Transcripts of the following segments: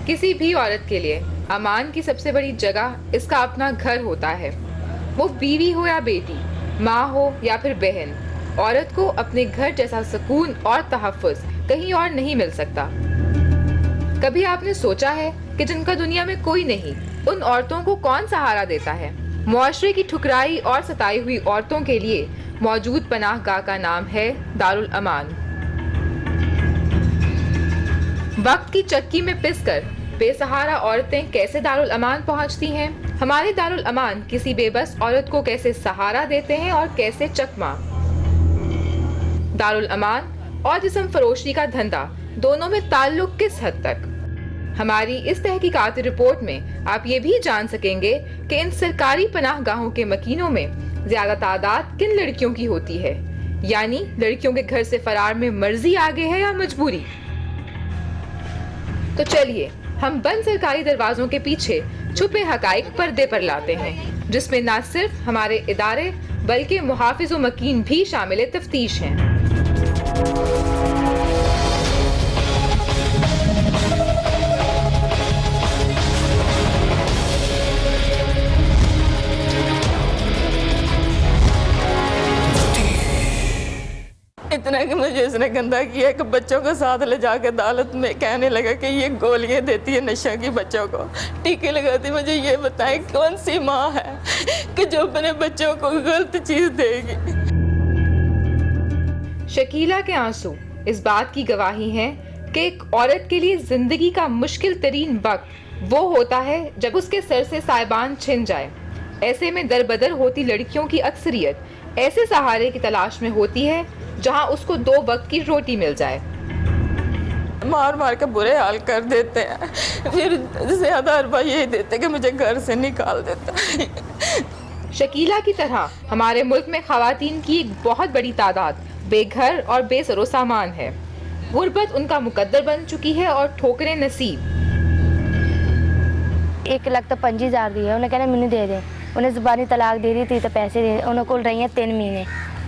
किसी भी औरत के लिए अमान की सबसे बड़ी जगह इसका अपना घर होता है। वो बीवी हो या बेटी, माँ हो या फिर बहन, औरत को अपने घर जैसा सुकून और तहफ़्फ़ुज़ कहीं और नहीं मिल सकता। कभी आपने सोचा है कि जिनका दुनिया में कोई नहीं, उन औरतों को कौन सहारा देता है? मुआशरे की ठुकराई और सताई हुई औरतों के लिए मौजूद पनाहगाह का नाम है दारुल अमान। वक्त की चक्की में पिसकर बेसहारा औरतें कैसे दारुल अमान पहुंचती हैं? हमारे दारुल अमान किसी बेबस औरत को कैसे सहारा देते हैं और कैसे चकमा? दारुल अमान और जिस्म फरोशी का धंधा दोनों में ताल्लुक किस हद तक? हमारी इस तहकीकाती रिपोर्ट में आप ये भी जान सकेंगे कि इन सरकारी पनाहगाहों के मकीनों में ज्यादा तादाद किन लड़कियों की होती है, यानी लड़कियों के घर से फरार में मर्जी आगे है या मजबूरी। तो चलिए हम बंद सरकारी दरवाजों के पीछे छुपे हकाइक पर्दे पर लाते हैं, जिसमें न सिर्फ हमारे इदारे बल्कि मुहाफिज व मकीन भी शामिल तफ्तीश हैं। इतना कि मुझे इसने गंदा किया कि बच्चों को साथ ले जाकर अदालत में कहने लगा कि ये गोलियां देती है नशा की, बच्चों को टीके लगाती। मुझे ये बताएं कौन सी माँ है कि जो अपने बच्चों को गलत चीज देगी। शकीला के आंसू इस बात की गवाही हैं कि एक औरत के लिए जिंदगी का मुश्किल तरीन वक्त वो होता है जब उसके सर से साइबान छिन जाए। ऐसे में दरबदर होती लड़कियों की अक्सरियत ऐसे सहारे की तलाश में होती है जहां उसको 2 वक्त की रोटी मिल जाए। मार मार के बुरे हाल कर देते हैं, फिर ज्यादा अरबा यही देते कि मुझे घर से निकाल देता। शकीला की तरह हमारे मुल्क में खवातीन की एक बहुत बड़ी तादाद बेघर और बेसरो सामान है। गुर्बत उनका मुकद्दर बन चुकी है और ठोकरें नसीब। 1 लाख तो 25,000 दिए, उन्हें कहना मैंने दे दे। उन्हें ज़ुबानी तलाक दे रही थी तो पैसे दे, उन्हें को रही हैं 3 महीने।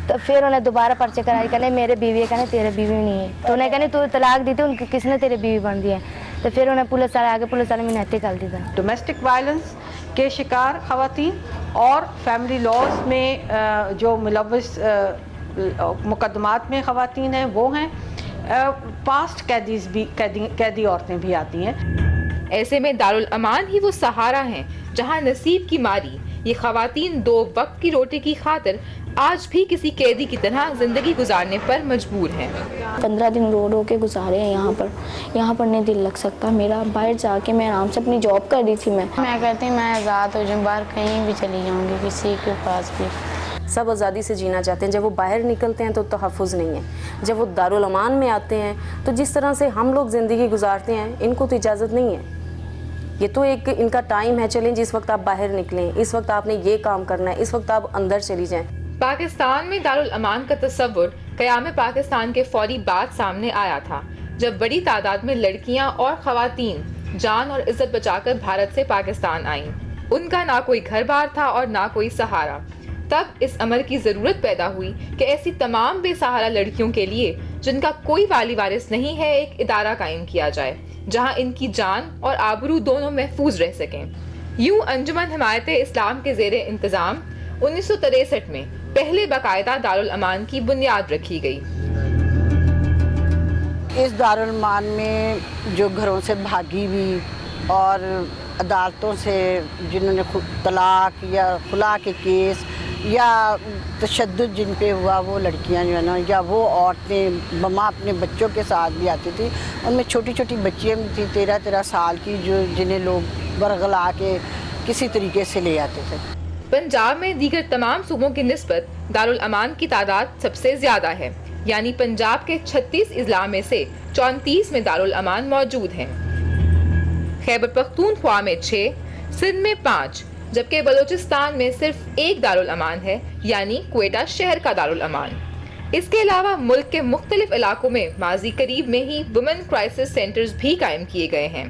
तो फिर उन्हें दोबारा पर्चे कराई, कहने मेरे बीवी है, कहने तेरे बीवी नहीं है। तो उन्हें कहने तू तलाक दी थी, उनकी किसने तेरे बीवी बन दिया। तो फिर उन्हें पुलिस वाले आगे, पुलिस वाले मैंने हत्या कर दी था। डोमेस्टिक वायलेंस के शिकार खवातीन और फैमिली लॉज में जो मुलव्वस मुकदमात में खवातीन हैं वो हैं, पास्ट कैदी औरतें भी आती हैं। ऐसे में दारुल अमान ही वो सहारा हैं जहां नसीब की मारी ये खवातीन 2 वक्त की रोटी की खातिर आज भी किसी कैदी की तरह जिंदगी गुजारने पर मजबूर हैं। 15 दिन रो रो के गुजारे हैं यहाँ पर नहीं दिल लग सकता मेरा। बाहर जाके मैं आराम से अपनी जॉब कर रही थी। मैं कहती हूँ मैं आज़ाद हो जाऊँ, बाहर कहीं भी चली जाऊँगी, किसी के पास भी। सब आज़ादी से जीना चाहते हैं। जब वो बाहर निकलते हैं तो तहफ़्फ़ुज़ नहीं है। जब वो दारुल अमान में आते हैं तो जिस तरह से हम लोग ज़िंदगी गुजारते हैं इनको तो इजाज़त नहीं है। ये तो एक इनका टाइम है, चलें जिस वक्त आप बाहर निकलें, इस वक्त आपने ये काम करना है, इस वक्त आप अंदर चली जाएं। पाकिस्तान में दारुल अमान का तस्वुर क़याम पाकिस्तान के फौरी बाद सामने आया था, जब बड़ी तादाद में लड़कियां और खवातीन जान और इज्जत बचाकर भारत से पाकिस्तान आईं। उनका ना कोई घर बार था और ना कोई सहारा। तब इस अमर की ज़रूरत पैदा हुई कि ऐसी तमाम बेसहारा लड़कियों के लिए जिनका कोई वाली वारिस नहीं है, एक इदारा कायम किया जाए जहां इनकी जान और आबरू दोनों महफूज रह सकें। यूं अंजुमन हिमायत इस्लाम के ज़ेरे इंतज़ाम 1963 में पहले बाकायदा दारुल अमान की बुनियाद रखी गई। इस दारुल अमान में जो घरों से भागी हुई और अदालतों से जिन्होंने तलाक या खुला के केस या तशद्दुद जिन पे हुआ, वो लड़कियां जो है ना, या वो औरतें बमा अपने बच्चों के साथ भी आती थी। उनमें छोटी छोटी बच्चियाँ भी थी 13-13 साल की, जो जिन्हें लोग बरगला के किसी तरीके से ले आते थे। पंजाब में दीगर तमाम सूबों की निस्बत दारुल अमान की तादाद सबसे ज्यादा है, यानी पंजाब के 36 अजला में से 34 में दारुल अमान मौजूद हैं। खैबर पख्तूनख्वा में 6, सिंध में 5, जबकि बलूचिस्तान में सिर्फ 1 दारुल अमान है, यानी क्वेटा शहर का दारुल अमान। इसके अलावा मुल्क के मुख्तलिफ इलाकों में माजी करीब में ही वुमेन क्राइसिस सेंटर्स भी कायम किए गए हैं।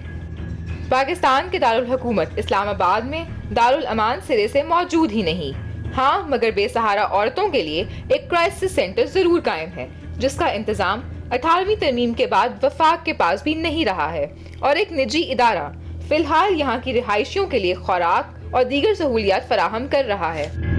पाकिस्तान के दारुल हुकूमत इस्लामाबाद में दारुल अमान सिरे से मौजूद ही नहीं। हाँ, मगर बेसहारा औरतों के लिए एक क्राइसिस सेंटर जरूर कायम है, जिसका इंतजाम 18वीं तरमीम के बाद वफाक के पास भी नहीं रहा है और एक निजी इदारा फिलहाल यहाँ की रिहायशियों के लिए खुराक और दीगर सहूलियात फराहम कर रहा है।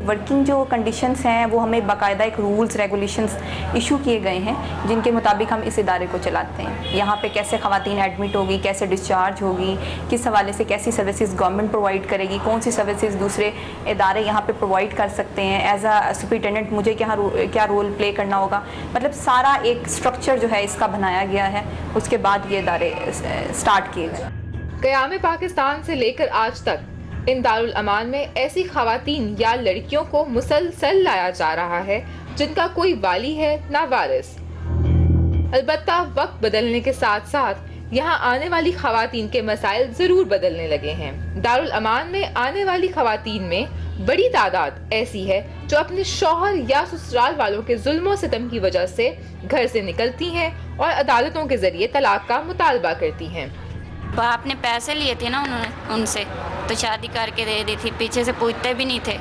वर्किंग जो कंडीशंस हैं वो हमें बाकायदा एक रूल्स रेगुलेशंस इशू किए गए हैं जिनके मुताबिक हम इस इदारे को चलाते हैं। यहाँ पे कैसे ख़वातीन एडमिट होगी, कैसे डिस्चार्ज होगी, किस हवाले से कैसी सर्विसेज गवर्नमेंट प्रोवाइड करेगी, कौन सी सर्विसेज दूसरे इदारे यहाँ पे प्रोवाइड कर सकते हैं, एज अ सुपरिटेंडेंट मुझे क्या रोल प्ले करना होगा, मतलब सारा एक स्ट्रक्चर जो है इसका बनाया गया है। उसके बाद ये इदारे स्टार्ट किए गए। क़याम पाकिस्तान से लेकर आज तक इन दारुल अमान में ऐसी खवातीन या लड़कियों को मुसलसल लाया जा रहा है जिनका कोई वाली है ना वारिस। अलबत्ता वक्त बदलने के साथ साथ यहाँ आने वाली खवातीन के मसाइल जरूर बदलने लगे हैं। दारुल अमान में आने वाली खवातीन में बड़ी तादाद ऐसी है जो अपने शौहर या ससुराल वालों के जुल्म सितम की वजह से घर से निकलती हैं और अदालतों के जरिए तलाक का मुतालबा करती हैं। बाप ने पैसे लिए थे ना उनसे, तो शादी करके दे दी थी। पीछे से पूछते भी नहीं थे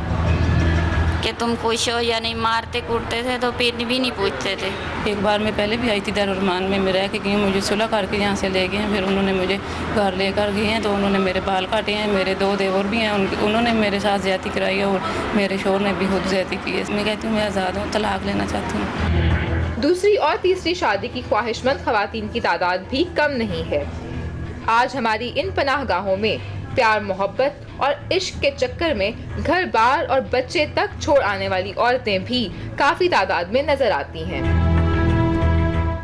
कि तुम खुश हो या नहीं, मारते कूटते थे तो फिर भी नहीं पूछते थे। एक बार मैं पहले भी आई थी दारुल अमान में, मैं रह के गई, मुझे सुलह करके यहाँ से ले गए हैं। फिर उन्होंने मुझे घर लेकर गए हैं तो उन्होंने मेरे बाल काटे हैं। मेरे 2 देवर भी हैं, उन्होंने मेरे साथ ज्यादती कराई है और मेरे शोहर ने भी खुद ज्यादती की है। मैं कहती हूँ मैं आज़ाद हूँ, तलाक लेना चाहती हूँ। दूसरी और तीसरी शादी की ख्वाहिशमंद खवातीन की तादाद भी कम नहीं है। आज हमारी इन पनाहगाहों में प्यार मोहब्बत और इश्क के चक्कर में घर बार और बच्चे तक छोड़ आने वाली औरतें भी काफ़ी तादाद में नजर आती हैं।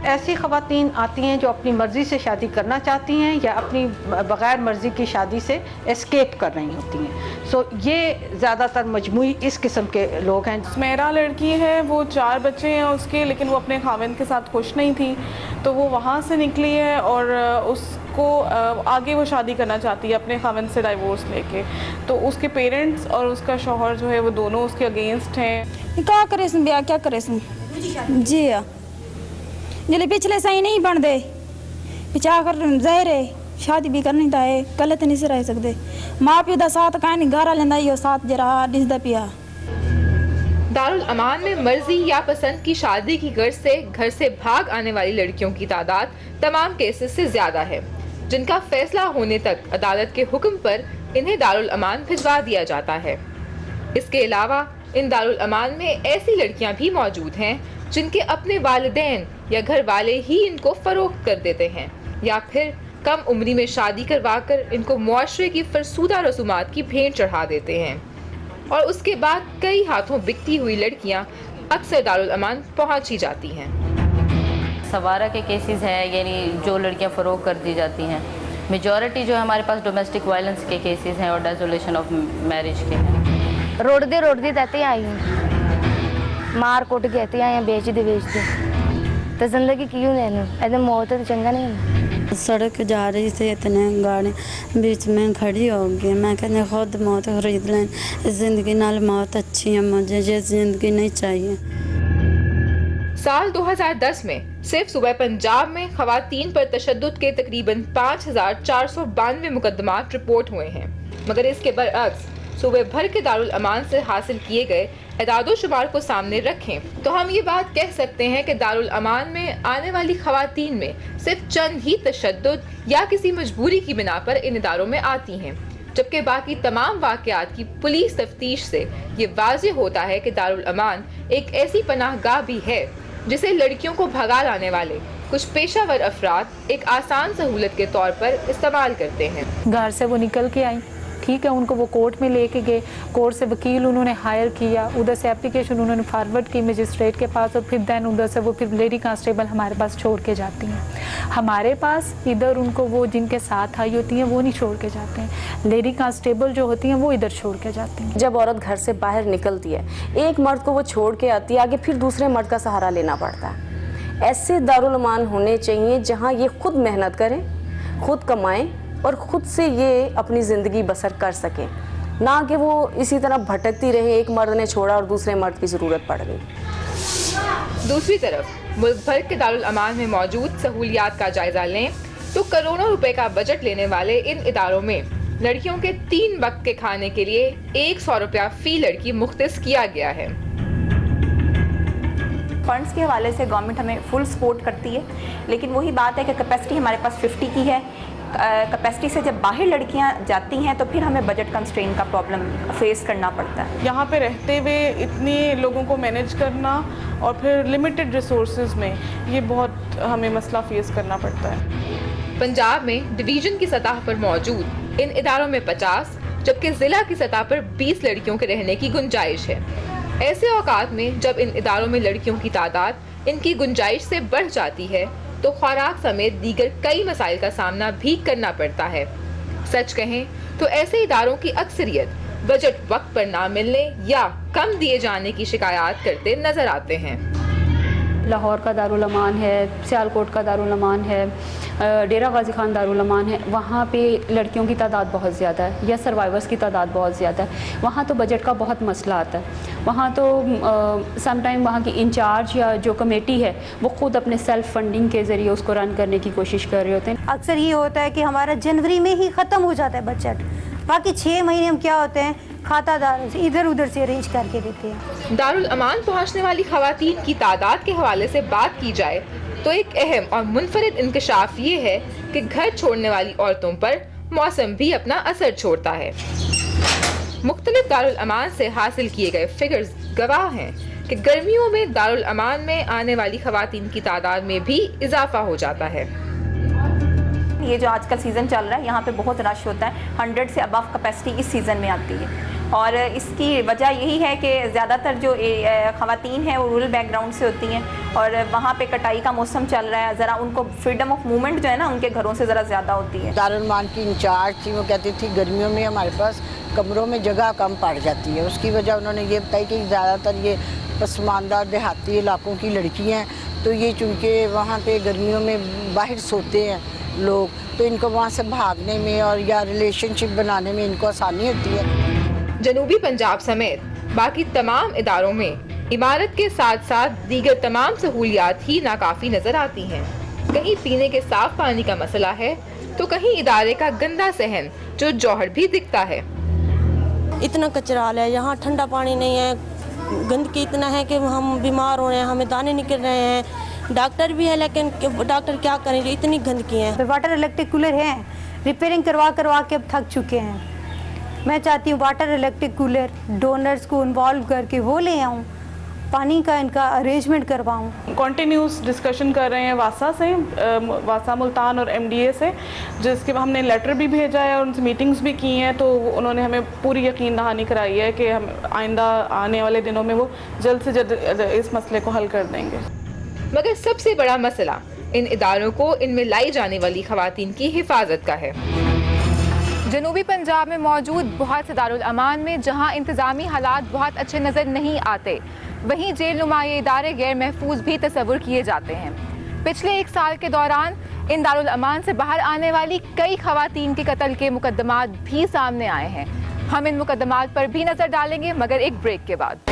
ऐसी ख़वातीन आती हैं जो अपनी मर्ज़ी से शादी करना चाहती हैं या अपनी बग़ैर मर्ज़ी की शादी से एस्केप कर रही होती हैं। सो ये ज़्यादातर मजमूई इस किस्म के लोग हैं। मेरा लड़की है, वो 4 बच्चे हैं उसके, लेकिन वो अपने खाविंद के साथ खुश नहीं थी, तो वो वहाँ से निकली है और उसको आगे वो शादी करना चाहती है अपने खाविंद से डाइवोर्स लेके। तो उसके पेरेंट्स और उसका शौहर जो है वो दोनों उसके अगेंस्ट हैं। क्या करे ब्याह, क्या करे जी हाँ, जल्दी पिछले सही नहीं बन दे पिछा कर जाहिर है शादी भी करनी था है, गलत नहीं से रह सकते। माँ प्यो का साथ कहीं गारा लेंदा यो साथ जरा डिसदा पिया। दारुल अमान में मर्जी या पसंद की शादी की गर्ज से घर से भाग आने वाली लड़कियों की तादाद तमाम केसेस से ज्यादा है, जिनका फैसला होने तक अदालत के हुक्म पर इन्हें दारुल अमान भिजवा दिया जाता है। इसके अलावा इन दारुल अमान में ऐसी लड़कियां भी मौजूद हैं जिनके अपने वालिदैन या घर वाले ही इनको फरोख्त कर देते हैं या फिर कम उम्री में शादी करवाकर इनको मुआशरे की फरसूदा रसूमात की भेंट चढ़ा देते हैं और उसके बाद कई हाथों बिकती हुई लड़कियां अक्सर दारुल अमान पहुंची जाती हैं। सवारा के केसेस हैं, यानी जो लड़कियां फ़रोग कर दी जाती हैं। मेजॉरिटी जो है हमारे पास डोमेस्टिक वायलेंस के केसेस हैं और डिसोल्यूशन ऑफ मैरिज के हैं। रोड दी तहते आई हूँ, मार कुट कहते हैं बेच दे तो जिंदगी क्यों लेनी, एकदम मौत तो चंगा नहीं। सड़क जा रही थी, इतने गाड़ी बीच में खड़ी हो गई। मैं कहने खुद मौत खरीद लें, जिंदगी नाल मौत अच्छी है, मुझे ये जिंदगी नहीं चाहिए। साल 2010 में सिर्फ सूबा पंजाब में खवातीन पर तशद्दुद के तकरीबन 5492 मुकदमात रिपोर्ट हुए हैं, मगर इसके बरअक्स सूबे भर के दारुल अमान से हासिल किए गए एदादो शुमार को सामने रखें तो हम ये बात कह सकते हैं कि दारुल अमान में आने वाली खवातीन में सिर्फ चंद ही तशद्दुद या किसी मजबूरी की बिना पर इन इदारों में आती हैं, जबकि बाकी तमाम वाक़यात की पुलिस तफ्तीश से ये वाज़ेह होता है कि दारुल अमान एक ऐसी पनाहगाह भी है जिसे लड़कियों को भगा लाने वाले कुछ पेशावर अफराद एक आसान सहूलत के तौर पर इस्तेमाल करते हैं। घर से वो निकल के आई, ठीक है, उनको वो कोर्ट में लेके गए, कोर्ट से वकील उन्होंने हायर किया, उधर से एप्लीकेशन उन्होंने फॉरवर्ड की मजिस्ट्रेट के पास और फिर दैन उधर से वो फिर लेडी कांस्टेबल हमारे पास छोड़ के जाती हैं। हमारे पास इधर उनको वो जिनके साथ आई होती हैं वो नहीं छोड़ के जाते हैं, लेडी कांस्टेबल जो होती हैं वो इधर छोड़ के जाती हैं। जब औरत घर से बाहर निकलती है, एक मर्द को वो छोड़ के आती है, आगे फिर दूसरे मर्द का सहारा लेना पड़ता है। ऐसे दारुल अमान होने चाहिए जहाँ ये खुद मेहनत करें, खुद कमाएं और ख़ुद से ये अपनी ज़िंदगी बसर कर सकें, ना कि वो इसी तरह भटकती रहे, एक मर्द ने छोड़ा और दूसरे मर्द की ज़रूरत पड़ गई। दूसरी तरफ मुल्क भर के दारुल अमान में मौजूद सहूलियात का जायज़ा लें तो करोड़ों रुपए का बजट लेने वाले इन इदारों में लड़कियों के 3 वक्त के खाने के लिए 100 रुपया फ़ी लड़की मुख्तस किया गया है। फंड्स के हवाले से गवर्नमेंट हमें फुल सपोर्ट करती है, लेकिन वही बात है कि कैपेसिटी हमारे पास 50 की है। कैपेसिटी से जब बाहर लड़कियां जाती हैं तो फिर हमें बजट कंस्ट्रेन का प्रॉब्लम फेस करना पड़ता है। यहाँ पे रहते हुए इतने लोगों को मैनेज करना और फिर लिमिटेड रिसोर्सेज में ये बहुत हमें मसला फेस करना पड़ता है। पंजाब में डिवीजन की सतह पर मौजूद इन इदारों में 50 जबकि जिला की सतह पर 20 लड़कियों के रहने की गुंजाइश है। ऐसे औकात में जब इन इदारों में लड़कियों की तादाद इनकी गुंजाइश से बढ़ जाती है तो खुराक समेत दीगर कई मसाइल का सामना भी करना पड़ता है। सच कहें तो ऐसे इदारों की अक्सरियत बजट वक्त पर ना मिलने या कम दिए जाने की शिकायत करते नजर आते हैं। लाहौर का दारुल अमान है, सियालकोट का दारुल अमान है, डेरा गाजी खान दारुल अमान है, वहाँ पे लड़कियों की तादाद बहुत ज़्यादा है या सर्वाइवर्स की तादाद बहुत ज़्यादा है। वहाँ तो बजट का बहुत मसला आता है। वहाँ तो समटाइम वहाँ की इंचार्ज या जो कमेटी है वो ख़ुद अपने सेल्फ फंडिंग के ज़रिए उसको रन करने की कोशिश कर रहे होते हैं। अक्सर ये होता है कि हमारा जनवरी में ही ख़त्म हो जाता है बजट, बाकी 6 महीने हम क्या होते हैं खातादारों से इधर उधर से अरेंज करके देते हैं। दारुल अमान पहुँचने वाली खवातीन की तादाद के हवाले से बात की जाए तो एक अहम और मुनफरिद इंकशाफ ये है कि घर छोड़ने वाली औरतों पर मौसम भी अपना असर छोड़ता है। मुख्तलिफ दारुल अमान से हासिल किए गए फिगर्स गवाह हैं कि गर्मियों में दारुल अमान में आने वाली खवातीन की तादाद में भी इजाफा हो जाता है। ये जो आजकल सीज़न चल रहा है यहाँ पे बहुत रश होता है, 100 से अबव कैपेसिटी इस सीज़न में आती है और इसकी वजह यही है कि ज़्यादातर जो ख़वातीन हैं वो रूरल बैकग्राउंड से होती हैं और वहाँ पे कटाई का मौसम चल रहा है, ज़रा उनको फ्रीडम ऑफ मूवमेंट जो है ना उनके घरों से ज़रा ज़्यादा होती है। दारुल अमान की इंचार्ज थी, वो कहती थी गर्मियों में हमारे पास कमरों में जगह कम पड़ जाती है। उसकी वजह उन्होंने ये बताई कि ज़्यादातर ये पसमानदा देहाती इलाकों की लड़की हैं, तो ये चूँकि वहाँ पे गर्मियों में बाहर सोते हैं लोग, तो इनको वहाँ से भागने में और या रिलेशनशिप बनाने में इनको आसानी होती है। जनूबी पंजाब समेत बाकी तमाम इदारों में इमारत के साथ साथ दीगर तमाम सहूलियात ही नाकाफी नजर आती हैं। कहीं पीने के साफ पानी का मसला है तो कहीं इदारे का गंदा सहन जो जौहर भी दिखता है। इतना कचराल है, यहाँ ठंडा पानी नहीं है, गंदगी इतना है कि हम बीमार हो रहे हैं, हमें दाने निकल रहे हैं। डॉक्टर भी है लेकिन डॉक्टर क्या करें, इतनी गंदगी है। वाटर इलेक्ट्रिक कूलर हैं, रिपेयरिंग करवा के अब थक चुके हैं। मैं चाहती हूँ वाटर इलेक्ट्रिक कूलर डोनर्स को इन्वॉल्व करके वो ले आऊँ, पानी का इनका अरेंजमेंट करवाऊँ। कॉन्टीन्यूस डिस्कशन कर रहे हैं वासा से, वासा मुल्तान और MDA से, जिसके हमने लेटर भी भेजा है और उनसे मीटिंग्स भी की हैं, तो उन्होंने हमें पूरी यकीन दहानी कराई है कि हम आइंदा आने वाले दिनों में वो जल्द से जल्द इस मसले को हल कर देंगे। मगर सबसे बड़ा मसला इन इदारों को इनमें लाई जाने वाली खवातीन की हिफाजत का है। जनूबी पंजाब में मौजूद बहुत से दारुल अमान में जहां इंतज़ामी हालात बहुत अच्छे नज़र नहीं आते, वहीं जेल नुमा ये इदारे गैर महफूज भी तस्वुर किए जाते हैं। पिछले 1 साल के दौरान इन दारुल अमान से बाहर आने वाली कई खवातीन के कत्ल के मुकदमात भी सामने आए हैं। हम इन मुकदमात पर भी नज़र डालेंगे मगर एक ब्रेक के बाद।